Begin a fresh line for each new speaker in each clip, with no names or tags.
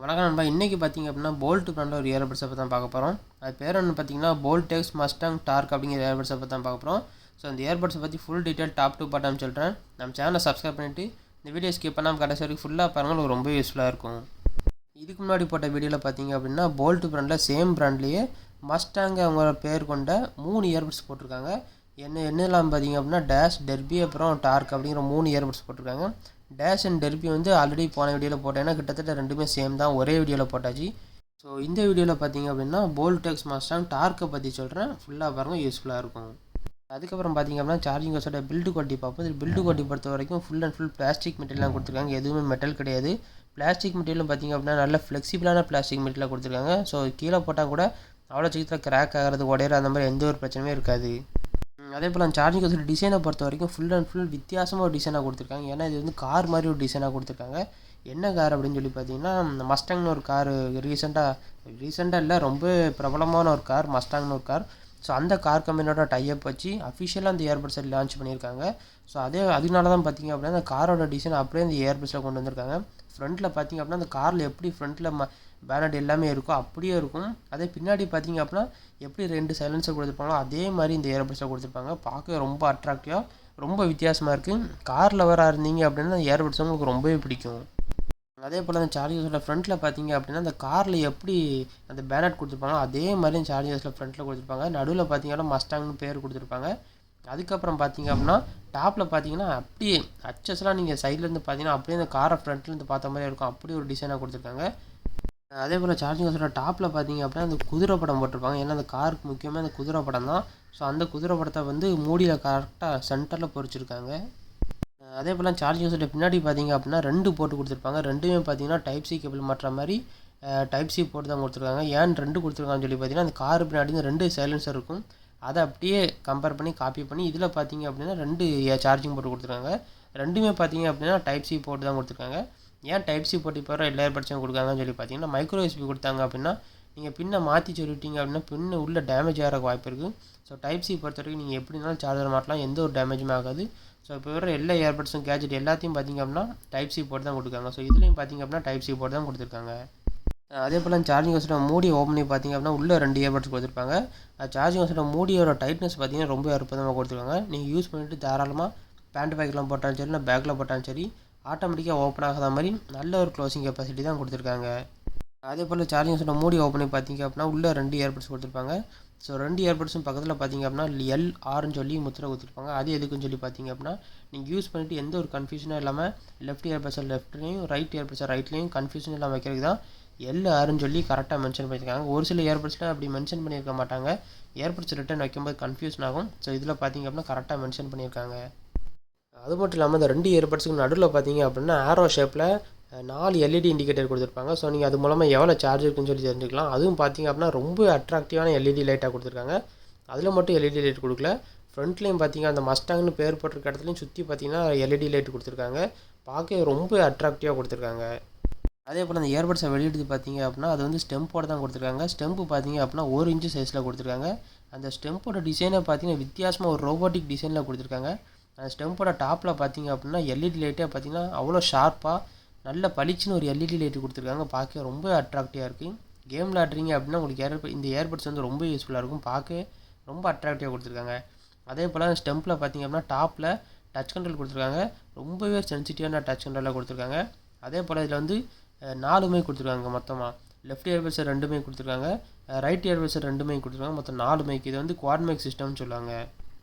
வணக்கம் நண்பா. இன்றைக்கி பார்த்திங்க அப்படின்னா போல்ட் பிராண்டில் ஒரு இயர்பட்ஸை பற்றி தான் பார்க்க போகிறோம். அது பேர் ஒன்று பார்த்திங்கன்னா போல்டெக்ஸ் மஸ்டாங் டார்க் அப்படிங்கிற இயர்பட்ஸை பற்றி தான் பார்க்க போகிறோம். ஸோ அந்த இயர்பட்ஸை பற்றி full detail top to bottom சொல்கிறேன். நம்ம சேனலை சப்ஸ்கிரைப் பண்ணிவிட்டு இந்த வீடியோ ஸ்கிப் பண்ணாமல் கடைசி வரைக்கும் ஃபுல்லாக பாருங்கள், உங்களுக்கு ரொம்ப யூஸ்ஃபுல்லாக இருக்கும். இதுக்கு முன்னாடி போட்ட வீடியோவில் பார்த்திங்க அப்படின்னா போல்ட் பிராண்டில் சேம் பிராண்ட்லேயே மஸ்டாங் அவங்களோட பேர் கொண்ட 3 இயர்பட்ஸ் போட்டிருக்காங்க. என்னெல்லாம் பார்த்திங்க அப்படின்னா டேஷ், டெர்பி, அப்புறம் டார்க் அப்படிங்கிற 3 இயர்பட்ஸ் போட்டிருக்காங்க. டேஷ் அண்ட் டெர்பி வந்து ஆல்ரெடி போன வீடியோவில் போட்டேன்னா கிட்டத்தட்ட ரெண்டுமே சேம் தான், ஒரே வீடியோவில் போட்டாச்சு. ஸோ இந்த வீடியோவில் பார்த்திங்க அப்படின்னா போல்டெக்ஸ் மஸ்டாங் டார்க்கை பற்றி சொல்கிறேன், ஃபுல்லாக பாருங்கள், யூஸ்ஃபுல்லாக இருக்கும். அதுக்கப்புறம் பார்த்திங்க அப்படின்னா சார்ஜிங் வசோட பில்டு குவாலிட்டி பார்ப்போம். இது பில்டு குவாலிட்டி பொறுத்த வரைக்கும் ஃபுல் அண்ட் ஃபுல் பிளாஸ்டிக் மெட்டீரியலாக கொடுத்துருக்காங்க, எதுவுமே மெட்டல் கிடையாது. பிளாஸ்டிக் மெட்டீரியலும் பார்த்திங்க அப்படின்னா நல்ல ஃப்ளெக்சிபிளான பிளாஸ்டிக் மெட்டீரியலாக கொடுத்துருக்காங்க. ஸோ கீழே போட்டால் கூட அவ்வளோ சீக்கிரத்தில் கிராக் ஆகிறது, உடையிற அந்த மாதிரி எந்த ஒரு பிரச்சனையும் இருக்காது. அதே போல் அந்த சார்ஜிங் வசோட டிசைனை பொறுத்த வரைக்கும் ஃபுல் அண்ட் ஃபுல் வித்தியாசமாக ஒரு டிசைனாக கொடுத்துருக்காங்க. ஏன்னா இது வந்து கார் மாதிரி ஒரு டிசைனாக கொடுத்துருக்காங்க. என்ன கார் அப்படின்னு சொல்லி பார்த்தீங்கன்னா மஸ்டாங்னு ஒரு கார் ரீசெண்டாக இல்லை, ரொம்ப பிரபலமான ஒரு கார் மஸ்டாங்னு ஒரு கார். ஸோ அந்த கார் கம்பெனியோட டைப் வச்சு அஃபிஷியலாக அந்த இயர்பட்ஸை லான்ச் பண்ணியிருக்காங்க. ஸோ அதனால தான் பார்த்திங்க அப்படின்னா அந்த காரோட டிசைன் அப்படியே அந்த இயர்பட்ஸில் கொண்டு வந்திருக்காங்க. ஃப்ரண்ட்டில் பார்த்திங்க அப்படின்னா அந்த காரில் எப்படி ஃப்ரண்ட்டில் பேனட் எல்லாமே இருக்கும் அப்படியே இருக்கும். அதே பின்னாடி பார்த்திங்க அப்படின்னா எப்படி 2 சைலன்சர் கொடுத்துருப்பாங்களோ அதே மாதிரி இந்த இயர்பட்ஸில் கொடுத்துருப்பாங்க. பார்க்க ரொம்ப அட்ராக்டிவாக ரொம்ப வித்தியாசமாக இருக்குது. காரில் வர இருந்தீங்க அப்படின்னா அந்த இயர்பட்ஸ் உங்களுக்கு ரொம்பவே பிடிக்கும். அதே போல் அந்த சார்ஜர்ஸோட ஃப்ரண்ட்டில் பார்த்திங்க அப்படின்னா அந்த காரில் எப்படி அந்த பேனட் கொடுத்துருப்பாங்களோ அதே மாதிரி அந்த சார்ஜர்ஸில் ஃப்ரண்ட்டில் கொடுத்துருப்பாங்க. நடுவில் பார்த்திங்கன்னா மஸ்டாங்னு பேர் கொடுத்துருப்பாங்க. அதுக்கப்புறம் பார்த்திங்க அப்படின்னா டாப்பில் பார்த்திங்கன்னா அப்படியே அச்சஸ்லாம் நீங்கள் சைட்லேருந்து பார்த்திங்கன்னா அப்படியே அந்த காரை ஃப்ரண்ட்லேருந்து பார்த்த மாதிரி இருக்கும், அப்படி ஒரு டிசைனாக கொடுத்துருக்காங்க. அதே போல் சார்ஜிங் வசோட டாப்பில் பார்த்திங்க அப்படின்னா அந்த குதிரை படம் போட்டிருப்பாங்க. ஏன்னா அந்த காருக்கு முக்கியமாக அந்த குதிரை படம் தான். ஸோ அந்த குதிரை படத்தை வந்து மூடியில் கரெக்டாக சென்டரில் பொறிச்சிருக்காங்க. அதே போல் சார்ஜிங் வசோட பின்னாடி பார்த்திங்க அப்படின்னா 2 போட்டு கொடுத்துருப்பாங்க. ரெண்டுமே பார்த்திங்கன்னா டைப் சி கேபிள் மாட்டுற மாதிரி டைப் சி போட்டு தான் கொடுத்துருக்காங்க. ஏன் 2 கொடுத்துருக்காங்கன்னு சொல்லி பார்த்திங்கன்னா அந்த கார் பின்னாடி 2 சைலன்சர் இருக்கும், அதை அப்படியே கம்பேர் பண்ணி காப்பி பண்ணி இதில் பார்த்திங்க அப்படின்னா 2 சார்ஜிங் போட்டு கொடுத்துருக்காங்க. ரெண்டுமே பார்த்திங்க அப்படின்னா டைப் சி போட்டு தான் கொடுத்துருக்காங்க. ஏன் டைப் சி போட்டு போகிற எல்லா இயர்பட்ஸும் கொடுக்காங்கன்னு சொல்லி பார்த்தீங்கன்னா மைக்ரோ யூஎஸ்பி கொடுத்தாங்க அப்படின்னா நீங்கள் பின்னை மாற்றி சொல்லிட்டீங்க அப்படின்னா பின்னு உள்ள டேமேஜ் ஆகிறக்கு வாய்ப்பு இருக்குது. ஸோ டைப் சி பொறுத்த வரைக்கும் நீங்கள் எப்படினாலும் சார்ஜர் மாட்டலாம், எந்த ஒரு டேமேஜுமே ஆகாது. ஸோ இப்போ வர எல்லா இயர்பட்ஸும் கேஜெட் எல்லாத்தையும் பார்த்திங்க அப்படின்னா டைப் சி போட்டு தான் கொடுக்காங்க. ஸோ இதுலேயும் பார்த்திங்க அப்படின்னா டைப் சி போட்டு தான் கொடுத்துருக்காங்க. அதே போல் சார்ஜிங் வசோட மூடி ஓப்பன் பண்ணி பார்த்திங்க அப்படின்னா உள்ளே 2 இயர்பட்ஸ் கொடுத்துருப்பாங்க. சார்ஜிங் வசோட மூடியோட டைட்னஸ் பார்த்திங்கன்னா ரொம்ப அற்புதமாக கொடுத்துருக்காங்க. நீங்கள் யூஸ் பண்ணிவிட்டு தாராளமாக பேண்ட் பேக்கில் போட்டாலும் சரி இல்லை பேக்கில் போட்டாலும் சரி ஆட்டோமேட்டிக்காக ஓப்பன் ஆகாத மாதிரி நல்ல ஒரு க்ளோசிங் கெப்பாசிட்டி தான் கொடுத்துருக்காங்க. அதே போல் சார்ஜிங் வசோட மூடி ஓப்பன் பண்ணி பார்த்திங்க அப்படின்னா உள்ளே 2 இயர்பட்ஸ் கொடுத்துருப்பாங்க. ஸோ 2 இயர்பட்ஸும் பக்கத்தில் பார்த்திங்க அப்படின்னா LRன்னு சொல்லி முத்திரை கொடுத்துருப்பாங்க. அது எதுக்குன்னு சொல்லி பார்த்திங்க அப்படின்னா நீங்கள் யூஸ் பண்ணிவிட்டு எந்த ஒரு கன்ஃபியூஷனும் இல்லாமல் லெஃப்ட் இயர்பட்ஸை லெஃப்ட்லேயும் ரைட் இயர்பட்ஸை ரைட்லேயும் கன்ஃபியூஷன் இல்லாமல் வைக்கிறதுக்கு தான் LRன்னு சொல்லி கரெக்டாக மென்ஷன் பண்ணியிருக்காங்க. ஒரு சில இயர்பட்ஸில் அப்படி மென்ஷன் பண்ணியிருக்க மாட்டாங்க, இயர்பட்ஸ் ரிட்டர்ன் வைக்கும்போது கன்ஃபியூஷன் ஆகும். ஸோ இதில் பார்த்திங்க அப்படின்னா கரெக்டாக மென்ஷன் பண்ணியிருக்காங்க. அது மட்டும் இல்லாமல் இந்த 2 இயர்பட்ஸுக்கு நடுவில் பார்த்திங்க அப்படின்னா ஆரோ ஷேப்பில் 4 LED இண்டிகேட்டர் கொடுத்துருப்பாங்க. ஸோ நீங்கள் அது மூலமாக எவ்வளோ சார்ஜ் இருக்குன்னு சொல்லி தெரிஞ்சுக்கலாம். அதுவும் பார்த்திங்க அப்படின்னா ரொம்ப அட்ராக்டிவான LED லைட்டாக கொடுத்துருக்காங்க. அதில் மட்டும் LED லைட் கொடுக்கல, ஃப்ரண்ட்லேயும் பார்த்திங்க அந்த மஸ்டாங்னு பேர் போட்டிருக்க இடத்துலையும் சுற்றி பார்த்திங்கன்னா LED லைட் கொடுத்துருக்காங்க. பார்க்க ரொம்ப அட்ராக்டிவாக கொடுத்துருக்காங்க. அதே போல் அந்த இயர்பட்ஸை வெளியிட்டு பார்த்திங்க அப்படின்னா அது வந்து ஸ்டெம்போட தான் கொடுத்துருக்காங்க. ஸ்டெம்பு பார்த்திங்க அப்படின்னா 1 இன்ச்சு சைஸில் கொடுத்துருக்காங்க. அந்த ஸ்டெம்போட டிசைனை பார்த்திங்கன்னா வித்தியாசமாக ஒரு ரோபோட்டிக் டிசைனில் கொடுத்துருக்காங்க. அந்த ஸ்டெம்போட டாப்பில் பார்த்திங்க அப்படின்னா LED லைட்டே பார்த்திங்கன்னா அவ்வளோ ஷார்ப்பாக நல்ல பளிச்சுன்னு ஒரு LED லைட்டு கொடுத்துருக்காங்க. பார்க்க ரொம்ப அட்ராக்டிவாக இருக்குது. கேம் விளாட்றீங்க அப்படின்னா உங்களுக்கு இந்த இயர்பட்ஸ் வந்து ரொம்ப யூஸ்ஃபுல்லாக இருக்கும், பார்க்க ரொம்ப அட்ராக்டிவாக கொடுத்துருக்காங்க. அதே போல் ஸ்டெம்பில் பார்த்திங்க அப்படின்னா டாப்பில் டச் கண்ட்ரோல் கொடுத்துருக்காங்க, ரொம்பவே சென்சிட்டிவான டச் கண்ட்ரோலாக கொடுத்துருக்காங்க. அதே போல் இதில் வந்து 4மே கொடுத்துருக்காங்க. மொத்தமாக லெஃப்ட் இயர்பட்ஸை 2மே கொடுத்துருக்காங்க, ரைட் இயர்பட்ஸை 2மே கொடுத்துருக்காங்க, மொத்தம் 4 மைக். இது வந்து குவாட் மைக் சிஸ்டம்னு சொல்லுவாங்க.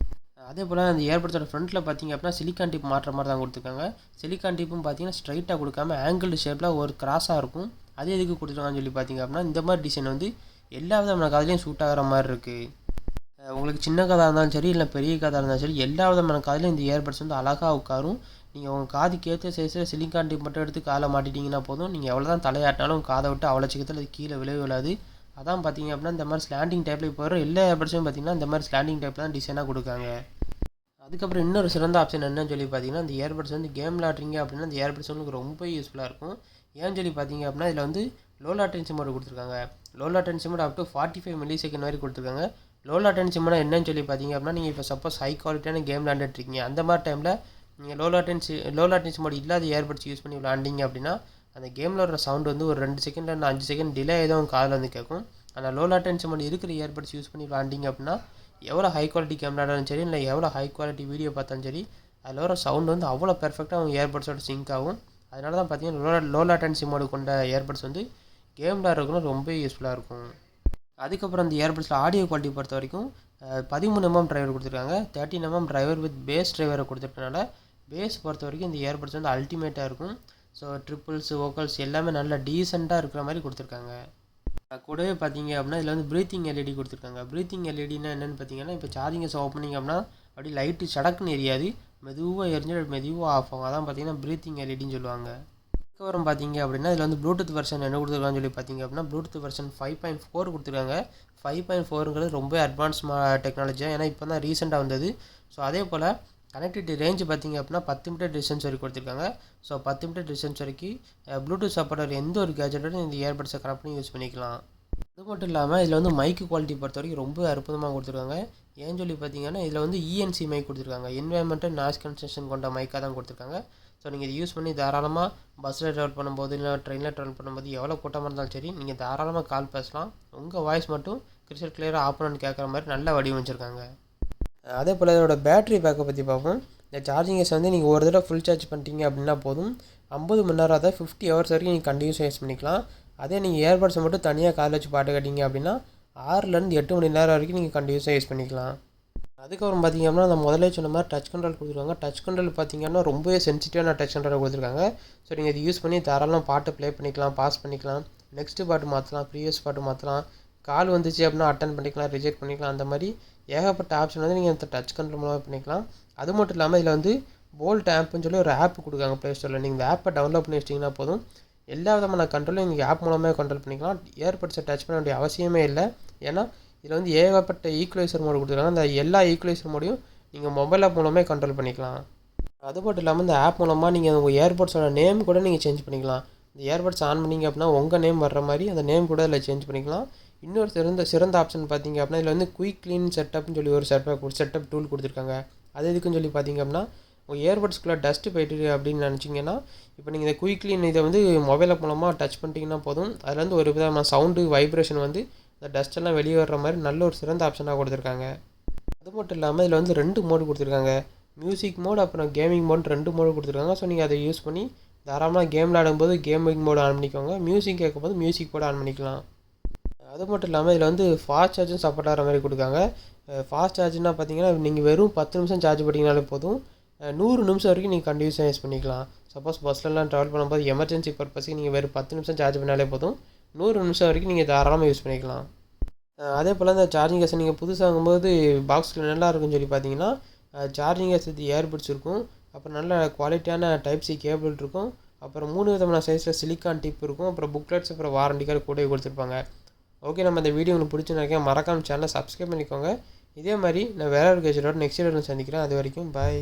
அதே போல் அந்த இயர்பட்ஸோட ஃப்ரண்ட்டில் பார்த்திங்க அப்படின்னா சிலிக்கான் டிப் மாற்ற மாதிரி தான் கொடுத்துருக்காங்க. சிலிக்கான் டிப்பும் பார்த்திங்கன்னா ஸ்ட்ரைட்டாக கொடுக்காம ஆங்கிள்டு ஷேப்பில் ஒரு கிராஸாக இருக்கும். அது எதுக்கு கொடுத்துருக்காங்கன்னு சொல்லி பார்த்திங்க அப்படின்னா இந்த மாதிரி டிசைன் வந்து எல்லா விதமான காதுலையும் சூட் ஆகிற மாதிரி இருக்குது. உங்களுக்கு சின்ன காதாக இருந்தாலும் சரி இல்லை பெரிய காதாக இருந்தாலும் சரி எல்லா விதமான காதுலையும் இந்த இயர்பட்ஸ் வந்து அழகாக உட்காரும். நீங்கள் உங்கள் காதுக்கு ஏற்ற சைஸில் சிலிக்கான் டிப் மட்டும் எடுத்து காலை மாட்டிட்டிங்கன்னா போதும், நீங்கள் எவ்வளோ தான் தலையாட்டினாலும் காதை விட்டு அவ்வளோ சீக்கிரத்தில் அது கீழே விழாது. அதான் பார்த்திங்க அப்படின்னா இந்த மாதிரி ஸ்லாண்டிங் டைப்பில் இப்போ வர எல்லா இயர்பட்ஸும் பார்த்திங்கன்னா இந்த மாதிரி ஸ்லாண்டிங் டைப்பில் தான் டிசைனாக கொடுக்காங்க. அதுக்கப்புறம் இன்னொரு சிறந்த ஆப்ஷன் என்னன்னு சொல்லி பார்த்தீங்கன்னா இந்த இயர்பட்ஸ் வந்து கேம் விளாட்றீங்க அப்படின்னா இந்த இயர்பட்ஸ் உங்களுக்கு ரொம்ப யூஸ்ஃபுல்லாக இருக்கும். ஏன்னு சொல்லி பார்த்தீங்க அப்படின்னா இதில் வந்து லோ லேட்டன்சி மோட் கொடுத்துருக்காங்க. Low latency mode up to 45 millisecond வரைக்கும் கொடுத்துருக்காங்க. லோ லேட்டன்சி மோட் என்னன்னு சொல்லி பார்த்தீங்க அப்படின்னா நீங்கள் இப்போ சப்போஸ் ஹை குவாலிட்டியான கேம் விளாண்டுட்டு இருக்கீங்க, அந்த மாதிரி டைமில் நீங்கள் லோ லேட்டன்சி மோட் இல்லாத இயர்பட்ஸ் யூஸ் பண்ணி விளாண்டிங்க அப்படின்னா அந்த கேமில் வர சவுண்டு வந்து ஒரு 2 செகண்ட் இல்லை 5 செகண்ட் டிலே ஆகிதான் காதில் வந்து கேட்கும். ஆனால் லோ லேட்டன்சி மோட் இருக்கிற இயர்பட்ஸ் யூஸ் பண்ணி விளாண்டிங்க அப்படின்னா எவ்வளோ ஹை குவாலிட்டி கேம் விளாடாலும் சரி இல்லை எவ்வளோ ஹை குவாலிட்டி வீடியோ பார்த்தாலும் சரி அதில் வர சவுண்டு வந்து அவ்வளோ பெர்ஃபெக்டாக அவங்க இயர்பட்ஸோட சிங்க் ஆகும். அதனால தான் பார்த்தீங்கன்னா லோ லேட்டன்சி மோடு கொண்ட இயர்பட்ஸ் வந்து கேம் விளாட்றதுக்குன்னு ரொம்ப யூஸ்ஃபுல்லாக இருக்கும். அதுக்கப்புறம் அந்த இயர்பட்ஸில் ஆடியோ குவாலிட்டி பொறுத்த வரைக்கும் 13mm டிரைவர் கொடுத்துருக்காங்க. 13mm டிரைவர் வித் பேஸ் டிரைவரை கொடுத்துருக்கனால பேஸ் பொறுத்த வரைக்கும் இந்த இயர்பட்ஸ் வந்து அல்டிமேட்டாக இருக்கும். ஸோ ட்ரிப்பிள்ஸ் வோக்கல்ஸ் எல்லாமே நல்லா டீசெண்டாக இருக்கிற மாதிரி கொடுத்துருக்காங்க. கூடவே பார்த்தீங்க அப்படின்னா இதில் வந்து ப்ரீத்திங் எல்இடி கொடுத்துருக்காங்க. ப்ரீத்திங் எல்இடினா என்னென்னு பார்த்தீங்கன்னா இப்போ சார்ஜிங்கை ஓப்பனிங் அப்படின்னா அப்படி லைட்டு சடக்குன்னு எரியாது, மெதுவாக எரிஞ்சு மெதுவாக ஆஃப் ஆகும். அதான் பார்த்தீங்கன்னா ப்ரீத்திங் எல்இடின்னு சொல்லுவாங்க. அதுக்கப்புறம் பார்த்தீங்க அப்படின்னா இதில் வந்து ப்ளூடூத் வெர்ஷன் என்ன கொடுத்துருக்கான்னு சொல்லி பார்த்தீங்க அப்படின்னா ப்ளூடூத் வெர்ஷன் 5.4 கொடுத்துருக்காங்க. 5.4ங்கிறது ரொம்ப அட்வான்ஸ் டெக்னாலஜியாக, ஏன்னா இப்போ தான் ரீசெண்டாக வந்தது. ஸோ அதே போல் கனெக்டிவிட்டி ரேஞ்சு பார்த்தீங்க அப்படின்னா 10 மீட்டர் டிஸ்டன்ஸ் வரைக்கும் கொடுத்துருக்காங்க. ஸோ 10 மீட்டர் டிஸ்டன்ஸ் வரைக்கும் ப்ளூடூத் சப்போர்ட் எந்த ஒரு கேஜெட்டோட இந்த இயர்பட்ஸை கனெக்ட் பண்ணி யூஸ் பண்ணிக்கலாம். அது மட்டும் இல்லாமல் இதில் வந்து மைக்கு குவாலிட்டி பொறுத்த வரைக்கும் ரொம்ப அற்புதமாக கொடுத்துருக்காங்க. ஏன்னு சொல்லி பார்த்தீங்கன்னா இதில் வந்து இஎன்சி மைக் கொடுத்துருக்காங்க. என்வைரன்மெண்டல் நாய்ஸ் கன்சென்சேஷன் கொண்ட மைக்காக தான் கொடுத்துருக்காங்க. ஸோ நீங்கள் இதை யூஸ் பண்ணி தாராளமாக பஸ்ஸில் ட்ராவல் பண்ணும்போது இல்லை ட்ரெயினில் ட்ராவல் பண்ணும்போது எவ்வளோ கூட்டமாக இருந்தாலும் சரி நீங்கள் தாராளமாக கால் பேசலாம். உங்கள் வாய்ஸ் மட்டும் கிறிஸ்டல் கிளியராக ஆப்போனன்ட் கேட்குற மாதிரி நல்லா வடிவமைச்சிருக்காங்க. அதே போல் இதோட பேட்டரி பேக்கை பற்றி பார்ப்போம். இந்த சார்ஜிங் கேஸ் வந்து நீங்கள் ஒரு தடவை ஃபுல் சார்ஜ் பண்ணிட்டீங்க அப்படின்னா போதும் 50 மணி நேரம், அதாவது 50 ஹவர்ஸ் வரைக்கும் நீங்கள் கண்டினியூஸாக யூஸ் பண்ணிக்கலாம். அதே நீங்கள் இயர்பட்ஸை மட்டும் தனியாக காதில் வச்சு பாட்டு கேட்டிங்க அப்படின்னா 6லேருந்து 8 மணி நேரம் வரைக்கும் நீங்கள் கண்டினியூஸாக யூஸ் பண்ணிக்கலாம். அதுக்கப்புறம் பார்த்திங்க அப்படின்னா அந்த முதலே சொன்ன மாதிரி டச் கண்ட்ரோல் கொடுத்துருக்காங்க. டச் கண்ட்ரோல் பார்த்திங்கன்னா ரொம்பவே சென்சிட்டிவான டச் கண்ட்ரோல் கொடுத்துருக்காங்க. ஸோ நீங்கள் இது யூஸ் பண்ணி தாராளமாக பாட்டு ப்ளே பண்ணிக்கலாம், பாஸ் பண்ணிக்கலாம், நெக்ஸ்ட்டு பாட்டு மாற்றலாம், ப்ரீவியஸ் பாட்டு மாற்றலாம், கால் வந்துச்சு அப்படின்னா அட்டன் பண்ணிக்கலாம், ரிஜெக்ட் பண்ணிக்கலாம். அந்த மாதிரி ஏகப்பட்ட ஆப்ஷன் வந்து நீங்கள் இந்த டச் கண்ட்ரோல் மூலமாக பண்ணிக்கலாம். அது மட்டும் இல்லாமல் இதில் வந்து போல்ட் ஆப்னு சொல்லி ஒரு ஆப் கொடுக்காங்க ப்ளே ஸ்டோரில். நீங்கள் இந்த ஆப்பை டவுன்லோட் பண்ணி வச்சிட்டிங்கன்னா போதும் எல்லா விதமான கண்ட்ரோலும் நீங்கள் ஆப் மூலமாக கண்ட்ரோல் பண்ணிக்கலாம். இயர்பட்ஸை டச் பண்ண வேண்டிய அவசியமே இல்லை. ஏன்னா இதில் வந்து ஏகப்பட்ட ஈக்குவலைசர் மோடு கொடுத்துருக்காங்க. அந்த எல்லா ஈக்குவலைசர் மோடையும் நீங்கள் மொபைல் ஆப் மூலமே கண்ட்ரோல் பண்ணிக்கலாம். அது மட்டும் இல்லாமல் இந்த ஆப் மூலமாக நீங்கள் உங்கள் இயர்பட்ஸோட நேம் கூட நீங்கள் சேஞ்ச் பண்ணிக்கலாம். இந்த இயர்பட்ஸ் ஆன் பண்ணிங்க அப்படின்னா உங்கள் நேம் வர்ற மாதிரி அந்த நேம் கூட இதில் சேஞ்ச் பண்ணிக்கலாம். இன்னொரு சிறந்த ஆப்ஷன் பார்த்தீங்க அப்படின்னா இதில் வந்து குயிக் க்ளீன் செட்டப்னு சொல்லி ஒரு செட்டப் டூல் கொடுத்துருக்காங்க. அது எதுக்குன்னு சொல்லி பார்த்தீங்க அப்படின்னா உங்கள் இயர்பட்ஸ்குள்ளே டஸ்ட்டு போயிட்டு அப்படின்னு நினச்சிங்கன்னா இப்போ நீங்கள் இந்த குயிக் க்ளீன் இதை வந்து மொபைல் ஆப் மூலமாக டச் பண்ணிட்டீங்கன்னா போதும் அதில் வந்து ஒரு விதமான சவுண்டு வைப்ரேஷன் வந்து இந்த டஸ்ட்டெல்லாம் வெளியே வர்ற மாதிரி நல்ல ஒரு சிறந்த ஆப்ஷனாக கொடுத்துருக்காங்க. அது மட்டும் இல்லாமல் இதில் வந்து 2 மோடு கொடுத்துருக்காங்க. மியூசிக் மோடு அப்புறம் கேமிங் மோடு 2 மோடு கொடுத்துருக்காங்க. ஸோ நீங்கள் அதை யூஸ் பண்ணி தாராளமாக கேம் விளையாடும்போது கேமிங் மோடு ஆன் பண்ணிக்கோங்க, மியூசிக் கேட்கும்போது மியூசிக் மோடு ஆன் பண்ணிக்கலாம். அது மட்டும் இல்லாமல் இதில் வந்து ஃபாஸ்ட் சார்ஜும் சப்போர்ட் ஆகிற மாதிரி கொடுக்காங்க. ஃபாஸ்ட் சார்ஜ்னால் பார்த்தீங்கன்னா நீங்கள் வெறும் 10 நிமிஷம் சார்ஜ் பண்ணிங்கனாலே போதும் 100 நிமிஷம் வரைக்கும் நீங்கள் கண்டினியூஸாக யூஸ் பண்ணிக்கலாம். சப்போஸ் பஸ்லலாம் ட்ராவல் பண்ணும்போது எமர்ஜென்சி பர்பஸுக்கு நீங்கள் வெறும் 10 நிமிஷம் சார்ஜ் பண்ணாலே போதும் 100 நிமிஷம் வரைக்கும் நீங்கள் தாராளமாக யூஸ் பண்ணிக்கலாம். அதே போல் இந்த சார்ஜிங் கேஸை நீங்கள் புதுசாக வாங்கும்போது பாக்ஸில் நல்லா இருக்குன்னு சொல்லி பார்த்தீங்கன்னா சார்ஜிங் கேஸ் வித் இயர்பட்ஸ் இருக்கும், அப்புறம் நல்ல குவாலிட்டியான டைப் சி கேபிள் இருக்கும், அப்புறம் 3 விதமான சைஸில் சிலிக்கான் டிப் இருக்கும், அப்புறம் புக்லெட்ஸ், அப்புறம் வாரண்டி கார்டு கூட கொடுத்துருப்பாங்க. ஓகே, நம்ம இந்த வீடியோ உங்களுக்கு பிடிச்சிருக்கேன், மறக்காம சேனலை சப்ஸ்கிரைப் பண்ணிக்கோங்க. இதே மாதிரி நான் வேற ஒரு கேஜெட்டோட நெக்ஸ்ட் வீடியோவில் சந்திக்கிறேன். அது வரைக்கும் பாய்.